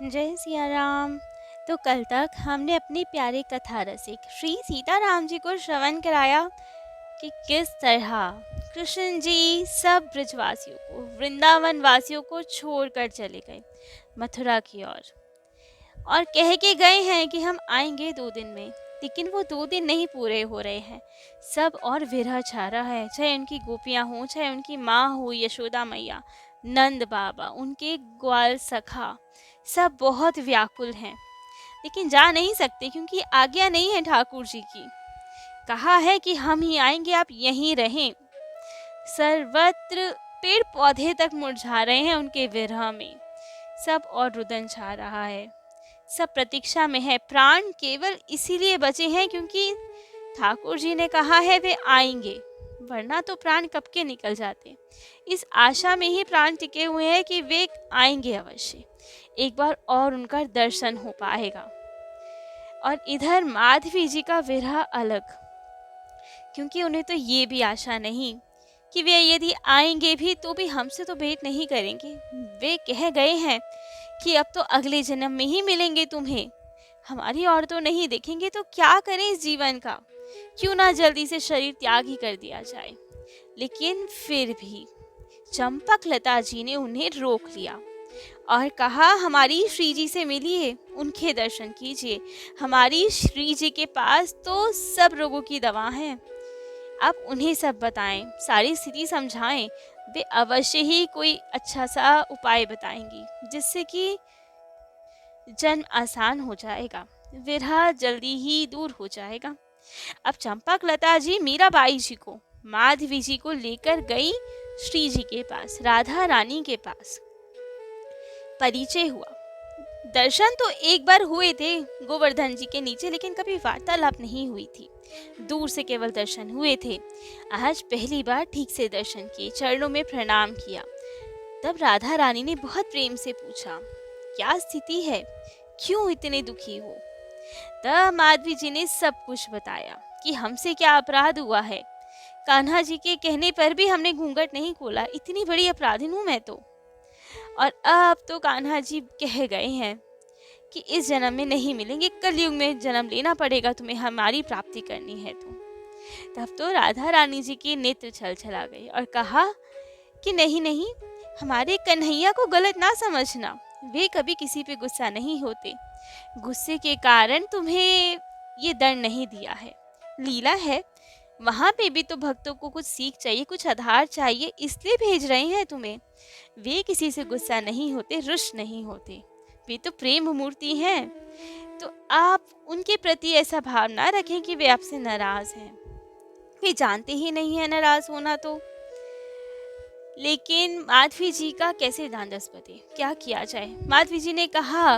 जय सिया राम। तो कल तक हमने अपनी प्यारे कथा रसिक श्री सीताराम जी को श्रवण कराया कि किस तरह कृष्ण जी सब ब्रजवासियों को, वृंदावन वासियों को छोड़कर चले गए मथुरा की ओर, और कह के गए हैं कि हम आएंगे 2 दिन में। लेकिन वो 2 दिन नहीं पूरे हो रहे हैं। सब और विरह छा रहा है, चाहे उनकी गोपियां हों, चाहे उनकी माँ हो यशोदा मैया, नंद बाबा, उनके ग्वाल सखा, सब बहुत व्याकुल हैं। लेकिन जा नहीं सकते क्योंकि आज्ञा नहीं है ठाकुर जी की। कहा है कि हम ही आएंगे, आप यहीं रहें। सर्वत्र पेड़ पौधे तक मुरझा रहे हैं उनके विरह में। सब और रुदन छा रहा है। सब प्रतीक्षा में है। प्राण केवल इसीलिए बचे हैं क्योंकि ठाकुर जी ने कहा है वे आएंगे, वरना तो प्राण कब के निकल जाते। इस आशा में ही प्राण टिके हुए हैं कि वे आएंगे अवश्य, एक बार और उनका दर्शन हो पाएगा। और इधर माधवी जी का विरह अलग, क्योंकि उन्हें तो ये भी आशा नहीं कि वे यदि आएंगे भी तो भी हमसे तो भेंट नहीं करेंगे। वे कह गए हैं कि अब तो अगले जन्म में ही मिलेंगे तुम्हें, हमारी और तो नहीं देखेंगे। तो क्या करें इस जीवन का, क्यों ना जल्दी से शरीर त्याग ही कर दिया जाए। लेकिन फिर भी चंपक लता जी ने उन्हें रोक लिया और कहा, हमारी श्री जी से मिलिए, उनके दर्शन कीजिए। हमारी श्री जी के पास तो सब रोगों की दवा है। आप उन्हें सब बताएं, सारी स्थिति समझाएं। वे अवश्य ही कोई अच्छा सा उपाय बताएंगी जिससे कि जन्म आसान हो जाएगा, विरह जल्दी ही दूर हो जाएगा। अब चंपक लता जी मीराबाई जी को, माधवी जी को लेकर गई श्री जी के पास, राधा रानी के पास। परिचय हुआ। दर्शन तो एक बार हुए थे गोवर्धन जी के नीचे, लेकिन कभी वार्तालाप नहीं हुई थी। दूर से केवल दर्शन हुए थे। आज पहली बार ठीक से दर्शन किए, चरणों में प्रणाम किया। तब राधा रानी ने बहुत प्रेम से पूछा, क्या स्थिति है, क्यों इतने दुखी हो। तब माधवी जी ने सब कुछ बताया कि हमसे क्या अपराध हुआ है। कान्हा जी के कहने पर भी हमने घूंघट नहीं खोला, इतनी बड़ी अपराधिन हूं मैं तो। और अब तो कान्हा जी कह गए हैं कि इस जन्म में नहीं मिलेंगे, कलयुग में जन्म लेना पड़ेगा तुम्हें, हमारी प्राप्ति करनी है तो। तब तो राधा रानी जी के नेत्र छल छला गए और कहा कि नहीं नहीं, हमारे कन्हैया को गलत ना समझना, वे कभी किसी पे गुस्सा नहीं होते। गुस्से के कारण तुम्हें ये दंड नहीं दिया है, लीला है। वहां पे भी तो भक्तों को कुछ सीख चाहिए, कुछ आधार चाहिए, इसलिए भेज रहे हैं तुम्हें। वे किसी से गुस्सा नहीं होते, रुष्ट नहीं होते, वे तो प्रेम मूर्ति हैं। तो आप उनके प्रति ऐसा भाव ना रखें कि वे आपसे नाराज हैं, वे जानते ही नहीं है नाराज होना तो। लेकिन माधवी जी का कैसे ढांढस बने, क्या किया जाए। माधवी जी ने कहा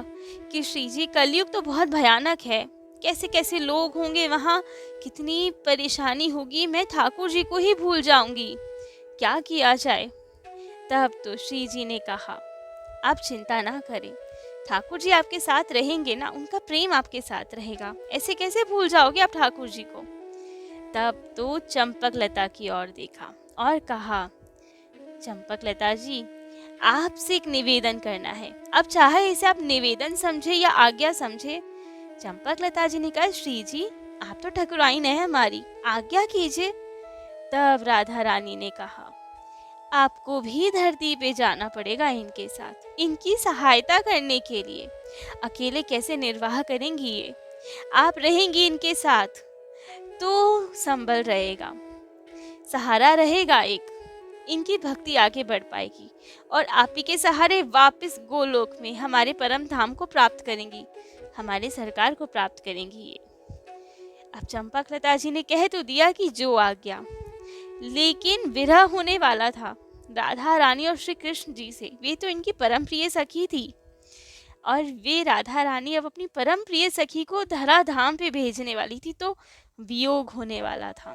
कि श्री जी, कलयुग तो बहुत भयानक है, कैसे कैसे लोग होंगे वहाँ, कितनी परेशानी होगी, मैं ठाकुर जी को ही भूल जाऊंगी, क्या किया जाए। तब तो श्री जी ने कहा, आप चिंता ना करें, ठाकुर जी आपके साथ रहेंगे ना, उनका प्रेम आपके साथ रहेगा, ऐसे कैसे भूल जाओगे आप ठाकुर जी को। तब तो चंपक लता की ओर देखा और कहा, चंपक लता जी, आपसे एक निवेदन करना है। अब चाहे इसे आप निवेदन समझे या आज्ञा समझे। चंपक लता जी ने कहा, श्री जी, आप तो ठकुराइन है हमारी, आज्ञा कीजिए। तब राधा रानी ने कहा, आपको भी धरती पे जाना पड़ेगा इनके साथ, इनकी सहायता करने के लिए। अकेले कैसे निर्वाह करेंगी ये, आप रहेंगी इनके साथ तो संबल रहेगा, सहारा रहेगा एक, इनकी भक्ति आगे बढ़ पाएगी और आप ही के सहारे वापस गोलोक में हमारे परम धाम को प्राप्त करेंगी, हमारे सरकार को प्राप्त करेंगी ये। अब चंपक लता जी ने कह तो दिया कि जो आज्ञा, लेकिन विरह होने वाला था राधा रानी और श्री कृष्ण जी से। वे तो इनकी परम प्रिय सखी थी और वे राधा रानी अब अपनी परम प्रिय सखी को धरा धाम पे भेजने वाली थी, तो वियोग होने वाला था।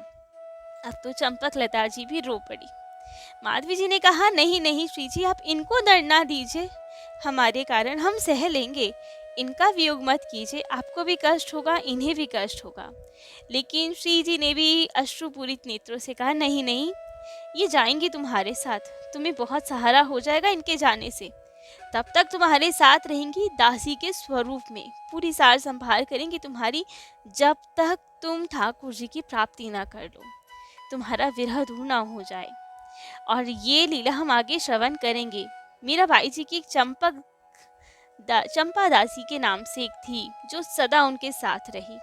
अब तो चंपक लता जी भी रो पड़ी। माधवी जी ने कहा, नहीं नहीं श्री जी, आप इनको दर्द ना दीजिए, हमारे कारण हम सह लेंगे, इनका वियोग मत कीजिए, आपको भी कष्ट होगा, इन्हें भी कष्ट होगा। लेकिन श्री जी ने भी अश्रुपूरित नेत्रों से कहा, नहीं नहीं, ये जाएंगी तुम्हारे साथ, तुम्हें बहुत सहारा हो जाएगा इनके जाने से। तब तक तुम्हारे साथ रहेंगी दासी के स्वरूप में, पूरी सार संभाल करेंगी तुम्हारी, जब तक तुम ठाकुर जी की प्राप्ति ना कर लो, तुम्हारा विरह दूर ना हो जाए। और ये लीला हम आगे श्रवण करेंगे। मीराबाई जी की एक चंपा दासी के नाम से एक थी जो सदा उनके साथ रही।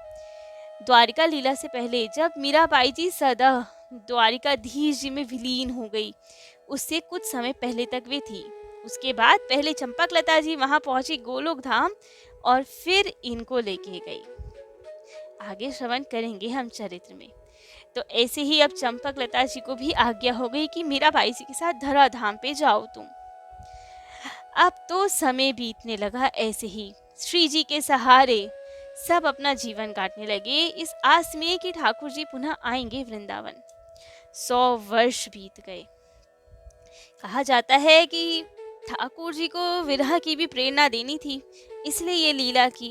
द्वारिका लीला से पहले जब मीराबाई जी सदा द्वारिकाधीश जी में विलीन हो गई, उससे कुछ समय पहले तक वे थी। उसके बाद पहले चंपकलता जी वहां पहुंची गोलोक धाम और फिर इनको लेके गई। आगे श्रवण करेंगे हम चरित्र में। तो ऐसे ही अब चंपकलता जी को भी आज्ञा हो गई कि मीराबाई जी के साथ धराधाम पे जाओ तुम। अब तो समय बीतने लगा ऐसे ही, श्री जी के सहारे सब अपना जीवन काटने लगे इस आस में कि ठाकुर जी पुनः आएंगे वृंदावन। 100 वर्ष बीत गए। कहा जाता है कि ठाकुर जी को विरह की भी प्रेरणा देनी थी, इसलिए ये लीला की।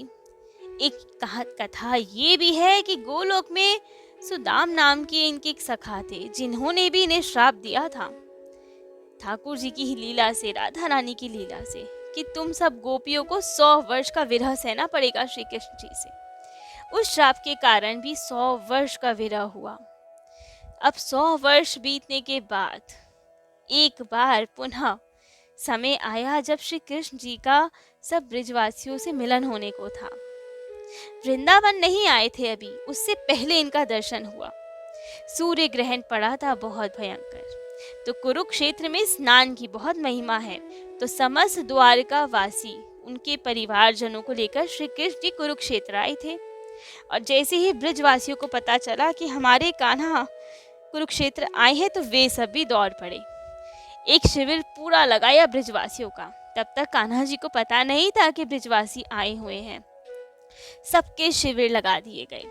एक कथा ये भी है कि गोलोक में सुदाम नाम के इनके एक सखा थे, जिन्होंने भी इन्हें श्राप दिया था ठाकुर जी की ही लीला से, राधा रानी की लीला से, कि तुम सब गोपियों को 100 वर्ष का विरह सहना पड़ेगा श्री कृष्ण जी से। उस श्राप के कारण भी 100 वर्ष का विरह हुआ। अब 100 वर्ष बीतने के बाद एक बार पुनः समय आया जब श्री कृष्ण जी का सब ब्रिजवासियों से मिलन होने को था। वृंदावन नहीं आए थे अभी, उससे पहले इनका दर्शन हुआ। सूर्य ग्रहण पड़ा था बहुत भयंकर। तो कुरुक्षेत्र में स्नान की बहुत महिमा है, तो समस्त द्वारका वासी उनके परिवारजनों को लेकर श्री कृष्ण जी कुरुक्षेत्र आए थे। और जैसे ही ब्रिजवासियों को पता चला कि हमारे कान्हा कुरुक्षेत्र आए हैं, तो वे सब भी दौड़ पड़े। एक शिविर पूरा लगाया ब्रिजवासियों का। तब तक कान्हा जी को पता नहीं था कि ब्रिजवासी आए हुए हैं। सबके शिविर लगा दिए गए।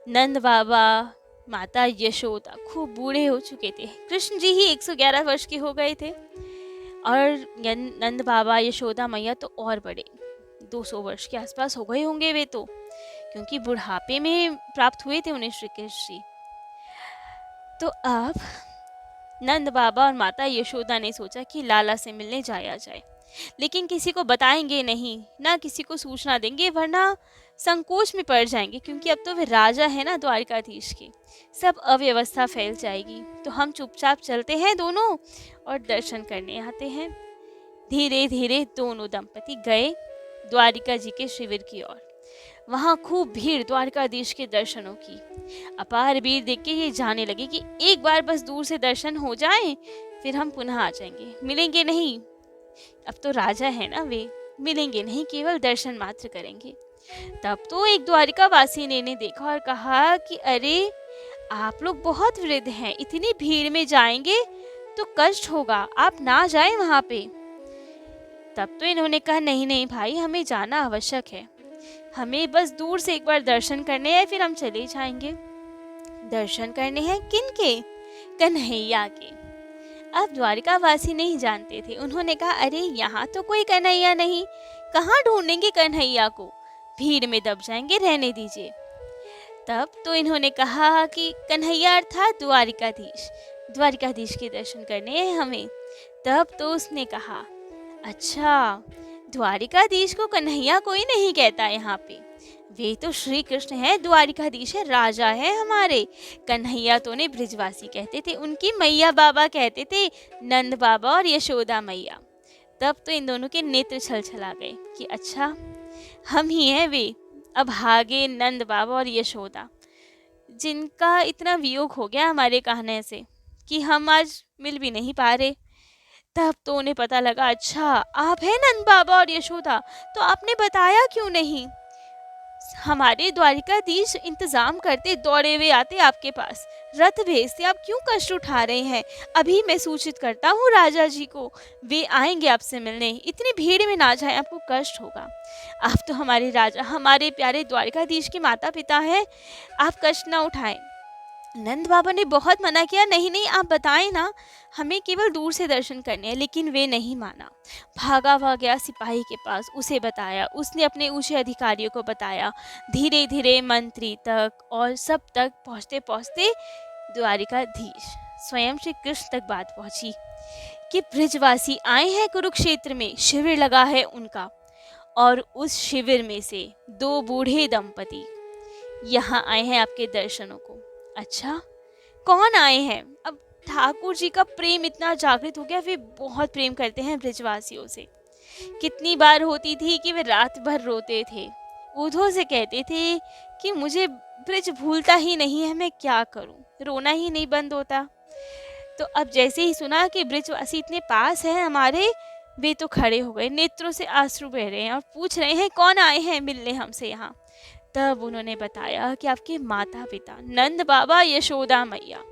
नंद बाबा, माता यशोदा खूब बूढ़े हो चुके थे। कृष्ण जी ही 111 वर्ष के हो गए थे और नंद बाबा, यशोदा मैया तो और बड़े, 200 वर्ष के आसपास हो गए होंगे वे तो, क्योंकि बुढ़ापे में प्राप्त हुए थे उन्हें श्री कृष्ण जी। तो अब नंद बाबा और माता यशोदा ने सोचा कि लाला से मिलने जाया जाए, लेकिन किसी को बताएंगे नहीं, ना किसी को सूचना देंगे, वरना संकोच में पड़ जाएंगे, क्योंकि अब तो वे राजा है ना द्वारिकाधीश के, सब अव्यवस्था फैल जाएगी। तो हम चुपचाप चलते हैं दोनों और दर्शन करने आते हैं। धीरे धीरे दोनों दंपति गए द्वारिका जी के शिविर की ओर। वहाँ खूब भीड़ द्वारकाधीश के दर्शनों की। अपार भीड़ देख के ये जाने लगे कि एक बार बस दूर से दर्शन हो जाए, फिर हम पुनः आ जाएंगे, मिलेंगे नहीं। अब तो राजा है ना वे, मिलेंगे नहीं, केवल दर्शन मात्र करेंगे। तब तो एक द्वारिका वासी ने देखा और कहा कि अरे आप लोग बहुत वृद्ध हैं, इतनी भीड़ में जाएंगे तो कष्ट होगा, आप ना जाएं वहां पे। तब तो इन्होंने कहा नहीं नहीं भाई, हमें जाना आवश्यक है, हमें बस दूर से एक बार दर्शन करने हैं, फिर हम चले जाएंगे। दर्शन करने हैं किनके? कन्हैया के। अब द्वारिका वासी नहीं जानते थे। उन्होंने कहा अरे यहाँ तो कोई कन्हैया नहीं, कहाँ ढूंढेंगे कन्हैया को, भीड़ में दब जाएंगे, रहने दीजिए। तब तो इन्होंने कहा कि कन्हैया अर्थात द्वारिकाधीश, द्वारिकाधीश के दर्शन करने हैं हमें। तब तो उसने कहा अच्छा, द्वारिकाधीश को कन्हैया कोई नहीं कहता यहाँ पे, वे तो श्री कृष्ण है, द्वारिकाधीश है, राजा है हमारे। कन्हैया तो ने ब्रिजवासी कहते थे, उनकी मैया बाबा कहते थे, नंद बाबा और यशोदा मैया। तब तो इन दोनों के नेत्र छलछला गए कि अच्छा हम ही हैं वे, अब भागे नंद बाबा और यशोदा, जिनका इतना वियोग हो गया हमारे कहने से कि हम आज मिल भी नहीं पा रहे। तब तो उन्हें पता लगा अच्छा आप हैं नंद बाबा और यशोदा, तो आपने बताया क्यों नहीं? हमारे द्वारिकाधीश इंतजाम करते, दौड़े हुए आते आपके पास, रथ भेजते, आप क्यों कष्ट उठा रहे हैं? अभी मैं सूचित करता हूँ राजा जी को, वे आएंगे आपसे मिलने, इतनी भीड़ में ना जाए, आपको कष्ट होगा। आप तो हमारे राजा, हमारे प्यारे द्वारिकाधीश के माता पिता हैं, आप कष्ट ना उठाएं। नंद बाबा ने बहुत मना किया, नहीं नहीं आप बताएं ना, हमें केवल दूर से दर्शन करने हैं, लेकिन वे नहीं माना। भागा हुआ गया सिपाही के पास, उसे बताया, उसने अपने ऊंचे अधिकारियों को बताया, धीरे धीरे मंत्री तक और सब तक पहुँचते पहुँचते द्वारिकाधीश स्वयं श्री कृष्ण तक बात पहुँची। कि ब्रिजवासी आए हैं कुरुक्षेत्र में, शिविर लगा है उनका, और उस शिविर में से दो बूढ़े दंपति यहाँ आए हैं आपके दर्शनों को। अच्छा, कौन आए हैं? अब ठाकुर जी का प्रेम इतना जागृत हो गया, वे बहुत प्रेम करते हैं ब्रिजवासियों से। कितनी बार होती थी कि वे रात भर रोते थे, उधो से कहते थे कि मुझे ब्रिज भूलता ही नहीं है, मैं क्या करूं, रोना ही नहीं बंद होता। तो अब जैसे ही सुना कि ब्रिजवासी इतने पास है हमारे, वे तो खड़े हो गए, नेत्रों से आंसू बह रहे हैं और पूछ रहे हैं कौन आए हैं मिलने हमसे यहाँ। तब उन्होंने बताया कि आपके माता पिता नंद बाबा, यशोदा मैया।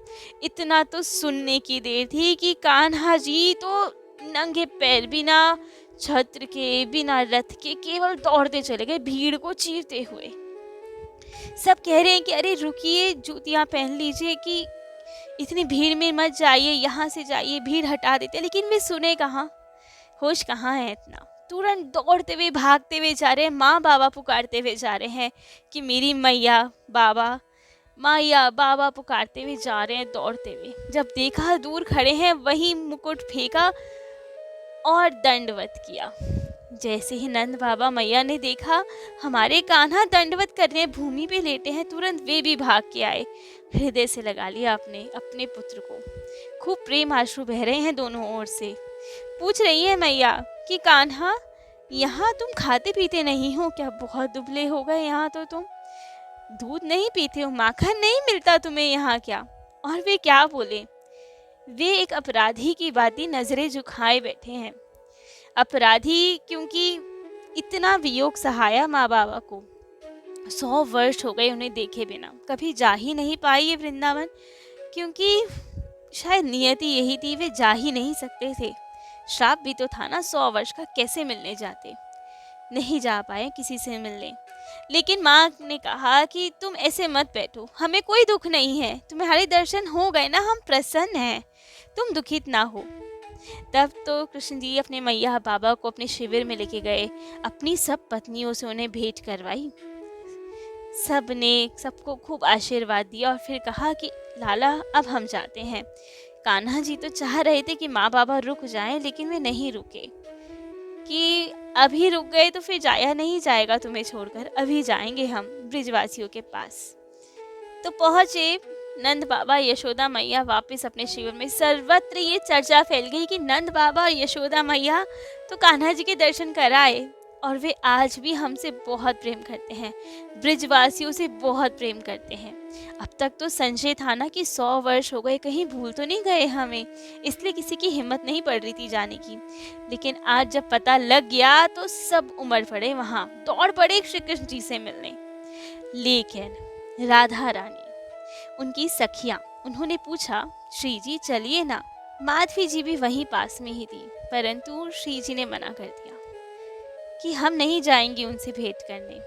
इतना तो सुनने की देर थी कि कान्हा जी तो नंगे पैर, बिना छत्र के, बिना रथ के, केवल दौड़ते चले गए भीड़ को चीरते हुए। सब कह रहे हैं कि अरे रुकिए, जूतियां पहन लीजिए, कि इतनी भीड़ में मत जाइए, यहाँ से जाइए, भीड़ हटा देते। लेकिन वे सुने कहाँ, होश कहाँ है इतना। तुरंत दौड़ते हुए, भागते हुए जा रहे हैं, माँ बाबा पुकारते हुए जा रहे हैं कि मेरी मैया बाबा, मैया बाबा पुकारते हुए जा रहे हैं दौड़ते हुए। जब देखा दूर खड़े हैं, वही मुकुट फेंका और दंडवत किया। जैसे ही नंद बाबा मैया ने देखा हमारे कान्हा दंडवत कर रहे हैं, भूमि पे लेटे हैं, तुरंत वे भी भाग के आए, हृदय से लगा लिया अपने पुत्र को। खूब प्रेम आंसू बह रहे हैं दोनों ओर से। पूछ रही है मैया कि कान्हा, यहाँ तुम खाते पीते नहीं हो क्या? बहुत दुबले हो गए, यहाँ तो तुम दूध नहीं पीते हो, माखन नहीं मिलता तुम्हें यहाँ क्या? और वे क्या बोले? वे एक अपराधी की बाती नजरें झुकाए बैठे हैं। अपराधी, क्योंकि इतना वियोग सहाया माँ बाबा को। 100 वर्ष हो गए उन्हें देखे बिना, कभी जा ही नहीं पाई ये वृंदावन, क्योंकि शायद नियति यही थी, वे जा ही नहीं सकते थे। श्राप भी तो था ना, 100 वर्ष का, कैसे मिलने जाते? नहीं जा पाए किसी से मिलने। लेकिन माँ ने कहा कि तुम ऐसे मत बैठो, हमें कोई दुख नहीं है, तुम्हारे दर्शन हो गए ना, हम प्रसन्न हैं, तुम दुखित ना हो। तब तो कृष्ण जी अपने मैया बाबा को अपने शिविर में लेके गए, अपनी सब पत्नियों से उन्हें भेंट करवाई, सब ने सबको खूब आशीर्वाद दिया और फिर कहा कि लाला अब हम जाते हैं। कान्हा जी तो चाह रहे थे कि माँ बाबा रुक जाएं, लेकिन वे नहीं रुके, कि अभी रुक गए तो फिर जाया नहीं जाएगा तुम्हें छोड़कर, अभी जाएंगे हम ब्रिजवासियों के पास। तो पहुंचे नंद बाबा, यशोदा मैया वापस अपने शिविर में। सर्वत्र ये चर्चा फैल गई कि नंद बाबा और यशोदा मैया तो कान्हा जी के दर्शन कराए, और वे आज भी हमसे बहुत प्रेम करते हैं, ब्रिजवासियों से बहुत प्रेम करते हैं। अब तक तो संशय था ना कि 100 वर्ष हो गए, कहीं भूल तो नहीं गए हमें, इसलिए किसी की हिम्मत नहीं पड़ रही थी जाने की। लेकिन आज जब पता लग गया तो सब उमड़ पड़े, वहाँ दौड़ पड़े श्री कृष्ण जी से मिलने। लेकिन राधा रानी, उनकी सखियाँ, उन्होंने पूछा श्री जी चलिए ना। माधवी जी भी वहीं पास में ही थी, परंतु श्री जी ने मना कर दिया कि हम नहीं जाएंगी उनसे भेंट करने।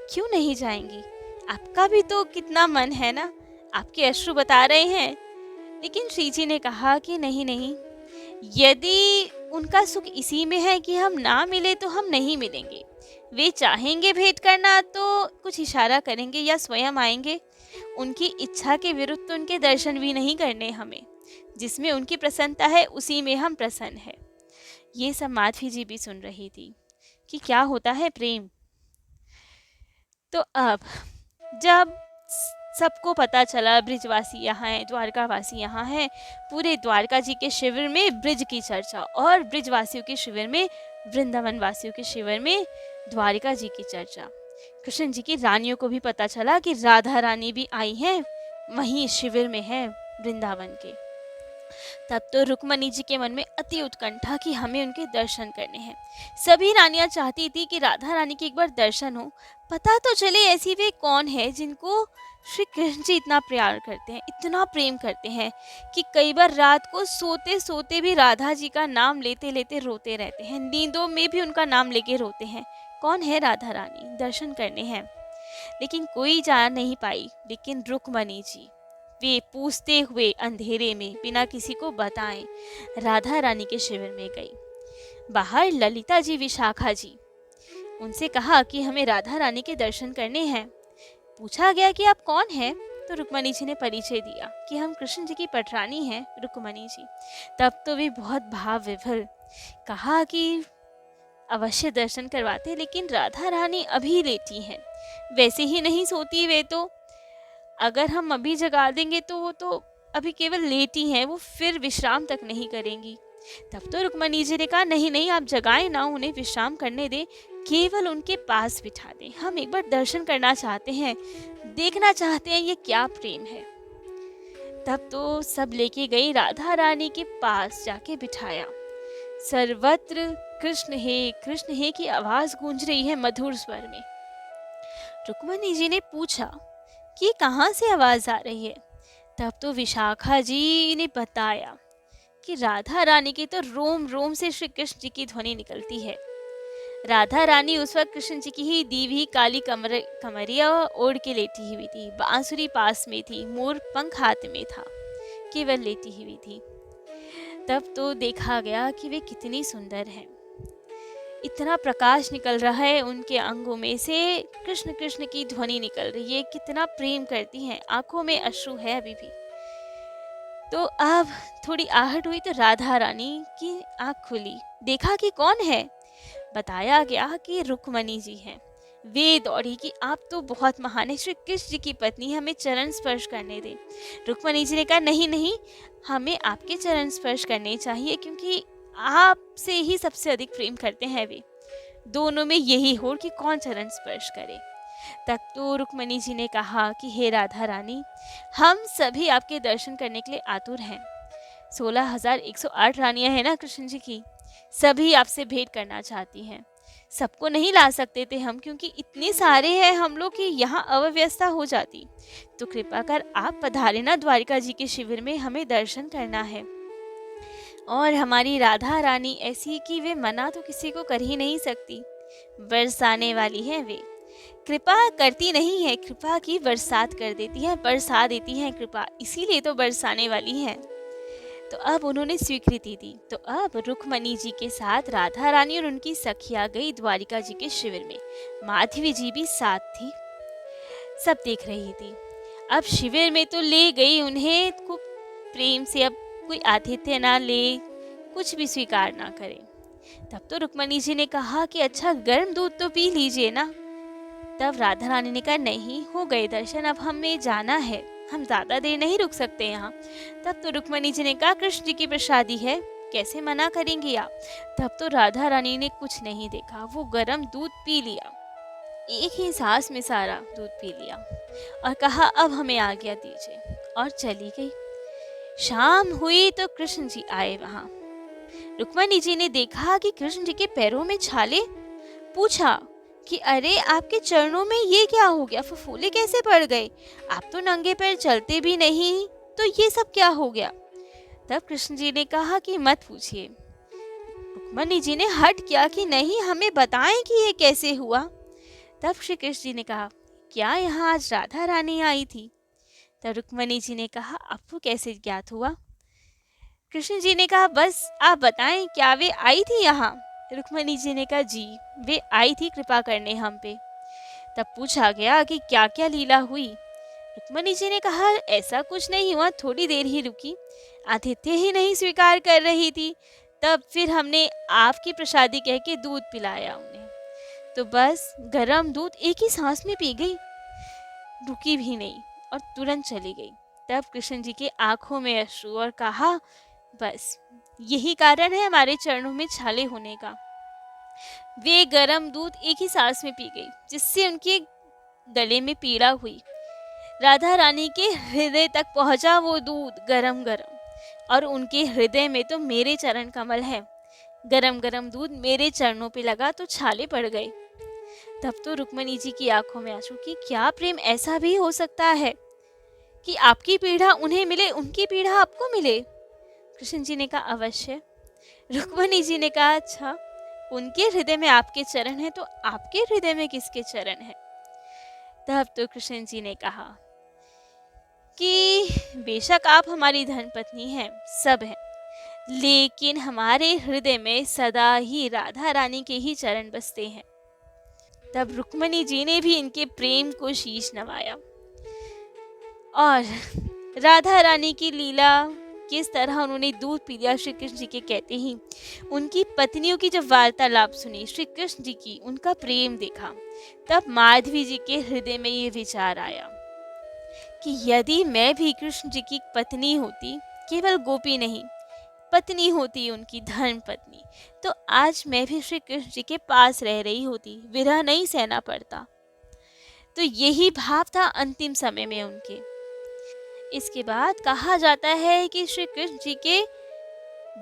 क्यों नहीं जाएंगी? आपका भी तो कितना मन है ना, आपके अश्रु बता रहे हैं। लेकिन श्री जी ने कहा कि नहीं नहीं, यदि उनका सुख इसी में है कि हम ना मिले तो हम नहीं मिलेंगे। वे चाहेंगे भेंट करना तो कुछ इशारा करेंगे या स्वयं आएंगे। उनकी इच्छा के विरुद्ध तो उनके दर्शन भी नहीं करने हमें। जिसमें उनकी प्रसन्नता है उसी में हम प्रसन्न हैं। ये सब माधवी जी भी सुन रही थी कि क्या होता है प्रेम। तो अब जब सबको पता चला ब्रिजवासी यहाँ हैं, द्वारकावासी यहाँ हैं, पूरे द्वारका जी के शिविर में ब्रिज की चर्चा, और ब्रिजवासियों के शिविर में, वृंदावन वासियों के शिविर में द्वारिका जी की चर्चा। कृष्ण जी की रानियों को भी पता चला कि राधा रानी भी आई हैं, वहीं शिविर में है वृंदावन के। तब तो रुक्मणी जी के मन में अति उत्कंठा कि हमें उनके दर्शन करने हैं। सभी रानियां चाहती थी कि राधा रानी के एक बार दर्शन हो, पता तो चले ऐसी वे कौन है जिनको श्री कृष्ण जी इतना प्यार करते हैं, इतना प्रेम करते हैं कि कई बार रात को सोते सोते भी राधा जी का नाम लेते लेते रोते रहते हैं, नींदों में भी उनका नाम लेके रोते हैं। कौन है राधा रानी? दर्शन करने हैं। लेकिन कोई जान नहीं पाई। लेकिन रुक्मणी जी वे पूछते हुए अंधेरे में बिना किसी को बताएं राधा रानी के शिविर में गई। बाहर ललिता जी, विशाखा जी, उनसे कहा कि हमें राधा रानी के दर्शन करने हैं। पूछा गया कि आप कौन हैं? तो रुक्मणी जी ने परिचय दिया कि हम कृष्ण जी की पटरानी हैं रुक्मणी जी। तब तो वे बहुत भाव विभोर, कहा कि अवश्य दर्शन करवाते, लेकिन राधा रानी अभी लेटी हैं, वैसे ही नहीं सोती वे तो, अगर हम अभी जगा देंगे तो वो तो अभी केवल लेटी हैं, वो फिर विश्राम तक नहीं करेंगी। तब तो रुक्मणी जी ने कहा नहीं नहीं, आप जगाएं ना, उन्हें विश्राम करने दें, केवल उनके पास बिठा दें, हम एक बार दर्शन करना चाहते हैं, देखना चाहते हैं ये क्या प्रेम है। तब तो सब लेके गई, राधा रानी के पास जाके बिठाया। सर्वत्र कृष्ण हे की आवाज गूंज रही है मधुर स्वर में। रुक्मणी जी ने पूछा कि कहाँ से आवाज आ रही है। तब तो विशाखा जी ने बताया कि राधा रानी की तो रोम रोम से श्री कृष्ण जी की ध्वनि निकलती है। राधा रानी उस वक्त कृष्ण जी की ही दी हुई काली कमरिया ओढ़ के लेटी हुई थी, बांसुरी पास में थी, मोर पंख हाथ में था, केवल लेटी हुई थी। तब तो देखा गया कि वे कितनी सुंदर हैं, इतना प्रकाश निकल रहा है उनके अंगों में से, कृष्ण कृष्ण की ध्वनि निकल रही है, कितना प्रेम करती हैं, आंखों में अश्रु है अभी भी। तो अब थोड़ी आहट हुई तो राधा रानी की आंख खुली, देखा कि कौन है, बताया गया कि रुक्मणी जी हैं। वे दौड़ी कि आप तो बहुत महान है, श्री कृष्ण जी की पत्नी, हमें चरण स्पर्श करने दें। रुक्मणी जी ने कहा नहीं नहीं, हमें आपके चरण स्पर्श करने चाहिए, क्योंकि आपसे ही सबसे अधिक प्रेम करते हैं वे, दोनों में यही हो कि कौन चरण स्पर्श करे। तब तो रुक्मणी जी ने कहा कि हे राधा रानी, हम सभी आपके दर्शन करने के लिए आतुर हैं। 16,108 रानियां हैं ना कृष्ण जी की, सभी आपसे भेंट करना चाहती हैं। सबको नहीं ला सकते थे हम, क्योंकि इतने सारे हैं हम लोग कि यहाँ अव्यवस्था हो जाती, तो कृपा कर आप पधारे ना द्वारिका जी के शिविर में, हमें दर्शन करना है। और हमारी राधा रानी ऐसी कि वे मना तो किसी को कर ही नहीं सकती, बरसाने वाली है वे, कृपा करती नहीं है, कृपा की बरसात कर देती है, बरसा देती है कृपा, इसीलिए तो बरसाने वाली है। तो अब उन्होंने स्वीकृति दी। तो अब रुक्मणी जी के साथ राधा रानी और उनकी सखिया गई द्वारिका जी के शिविर में, माधवी जी भी साथ थी, सब देख रही थी। अब शिविर में तो ले गई उन्हें खूब प्रेम से, अब कोई आतिथ्य ना ले, कुछ भी स्वीकार ना करे। तब तो रुक्मणी जी ने कहा कि अच्छा गर्म दूध तो पी लीजिए ना। तब राधा रानी ने कहा नहीं, हो गए दर्शन, अब हमें जाना है, हम ज्यादा देर नहीं रुक सकते यहाँ। तब तो रुक्मणी जी ने कहा कृष्ण जी की प्रसादी है, कैसे मना करेंगी आप। तब तो राधा रानी ने कुछ नहीं देखा, वो गर्म दूध पी लिया, एक ही सांस में सारा दूध पी लिया और कहा अब हमें आज्ञा दीजिए, और चली गई। शाम हुई तो कृष्ण जी आए वहां। रुक्मणी जी ने देखा कि कृष्ण जी के पैरों में छाले, पूछा कि अरे आपके चरणों में ये क्या हो गया, फफूले कैसे पड़ गए, आप तो नंगे पैर चलते भी नहीं, तो ये सब क्या हो गया। तब कृष्ण जी ने कहा कि मत पूछिए। रुक्मणी जी ने हट किया कि नहीं, हमें बताएं कि ये कैसे हुआ। तब श्री कृष्ण जी ने कहा क्या यहाँ आज राधा रानी आई थी। तब रुक्मणी जी ने कहा आपको कैसे ज्ञात हुआ। कृष्ण जी ने कहा बस आप बताएं, क्या वे आई थी यहाँ। रुक्मणी जी ने कहा जी, वे आई थी कृपा करने हम पे। तब पूछा गया कि क्या क्या लीला हुई। रुक्मणी जी ने कहा ऐसा कुछ नहीं हुआ, थोड़ी देर ही रुकी, आतिथ्य ही नहीं स्वीकार कर रही थी, तब फिर हमने आपकी प्रसादी कह के दूध पिलाया उन्हें, तो बस गरम दूध एक ही सांस में पी गई, रुकी भी नहीं और तुरंत चली गई। तब कृष्ण जी की आंखों में अश्रु और कहा बस यही कारण है हमारे चरणों में छाले होने का। वे गरम दूध एक ही सांस में पी गई, जिससे उनके गले में पीड़ा हुई। राधा रानी के हृदय तक पहुंचा वो दूध गरम गरम, और उनके हृदय में तो मेरे चरण कमल है। गरम गरम दूध मेरे चरणों पे लगा तो छाले पड़ गए। तब तो रुक्मणी जी की आंखों में आंसू कि क्या प्रेम ऐसा भी हो सकता है कि आपकी पीड़ा उन्हें मिले, उनकी पीड़ा आपको मिले। कृष्ण जी ने कहा अवश्य। रुक्मणी जी ने कहा अच्छा, उनके हृदय में आपके चरण हैं, तो आपके हृदय में किसके चरण हैं। तब तो कृष्ण जी ने कहा कि बेशक आप हमारी धर्मपत्नी हैं, सब हैं, लेकिन हमारे हृदय में सदा ही राधा रानी के ही चरण बसते हैं। तब रुक्मणी जी ने भी इनके प्रेम को शीश नवाया। और राधा रानी की लीला किस तरह उन्होंने दूध पी लिया श्री कृष्ण जी के कहते ही उनकी पत्नियों की जब वार्तालाप सुनी श्री कृष्ण जी की, उनका प्रेम देखा, तब माधवी जी के हृदय में ये विचार आया कि यदि मैं भी कृष्ण जी की पत्नी होती, केवल गोपी नहीं, पत्नी होती उनकी, धर्म पत्नी, तो आज मैं भी श्री कृष्ण जी के पास रह रही होती, विरह नहीं सहना पड़ता। तो यही भाव था अंतिम समय में उनके। इसके बाद कहा जाता है कि श्री कृष्ण जी के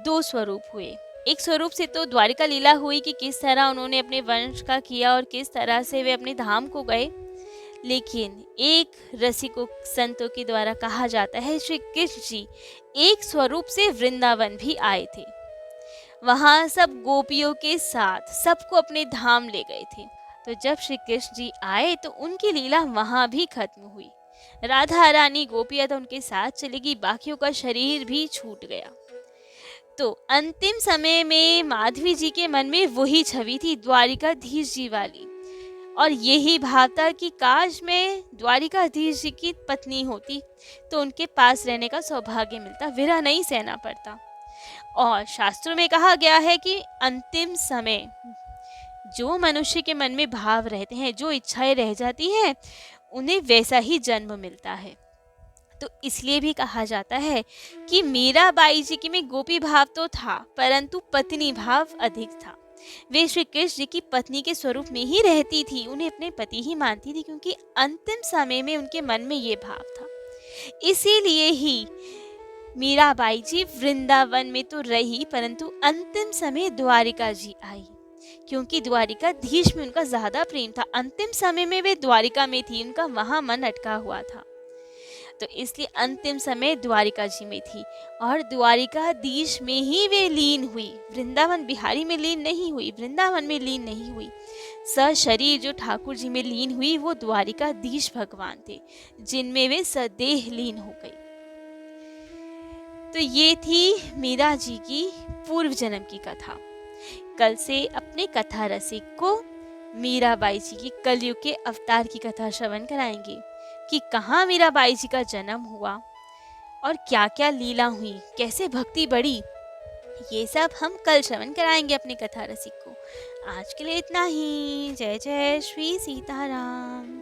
दो स्वरूप हुए। एक स्वरूप से तो द्वारिका लीला हुई कि किस तरह उन्होंने अपने वंश का किया और किस तरह से वे अपने धाम को गए, लेकिन एक रसिकों संतों के द्वारा कहा जाता है श्री कृष्ण जी एक स्वरूप से वृंदावन भी आए थे। वहां सब गोपियों के साथ सबको अपने धाम ले गए थे। तो जब श्री कृष्ण जी आए तो उनकी लीला वहां भी खत्म हुई। राधा रानी गोपियां तो उनके साथ चली गई, बाकियों का शरीर भी छूट गया। तो अंतिम समय में माधवी जी के मन में वही छवि थी, द्वारिकाधीश जी वाली, और यही भाव था कि काश मैं द्वारिकाधीश जी की पत्नी होती तो उनके पास रहने का सौभाग्य मिलता, विरह नहीं सहना पड़ता। और शास्त्रों में कहा गया है कि अंतिम समय जो मनुष्य के मन में भाव रहते हैं, जो इच्छाएं रह जाती हैं, उन्हें वैसा ही जन्म मिलता है। तो इसलिए भी कहा जाता है कि मीराबाई जी की में गोपी भाव तो था, परंतु पत्नी भाव अधिक था। वे श्री कृष्ण जी की पत्नी के स्वरूप में ही रहती थी, उन्हें अपने पति ही मानती थी, क्योंकि अंतिम समय में उनके मन में ये भाव था। इसीलिए ही मीराबाई जी वृंदावन में तो रही, परंतु अंतिम समय द्वारिका जी आई, क्योंकि द्वारिकाधीश में उनका ज्यादा प्रेम था। अंतिम समय में वे द्वारिका में थी, उनका वहां मन अटका हुआ था, तो इसलिए अंतिम समय द्वारिका जी में थी और द्वारिकाधीश में ही वे लीन हुई। वृंदावन बिहारी में लीन नहीं हुई, वृंदावन में लीन नहीं हुई। सशरीर जो ठाकुर जी में लीन हुई वो द्वारिकाधीश भगवान थे, जिनमें वे सदेह लीन हो गई। तो ये थी मीरा जी की पूर्व जन्म की कथा। कल से अपने कथा रसिक को मीराबाई जी की कलयुग के अवतार की कथा श्रवण कराएंगे कि कहाँ मीराबाई जी का जन्म हुआ और क्या क्या लीला हुई, कैसे भक्ति बढ़ी, ये सब हम कल श्रवण कराएंगे अपने कथा रसिक को। आज के लिए इतना ही। जय जय श्री सीताराम।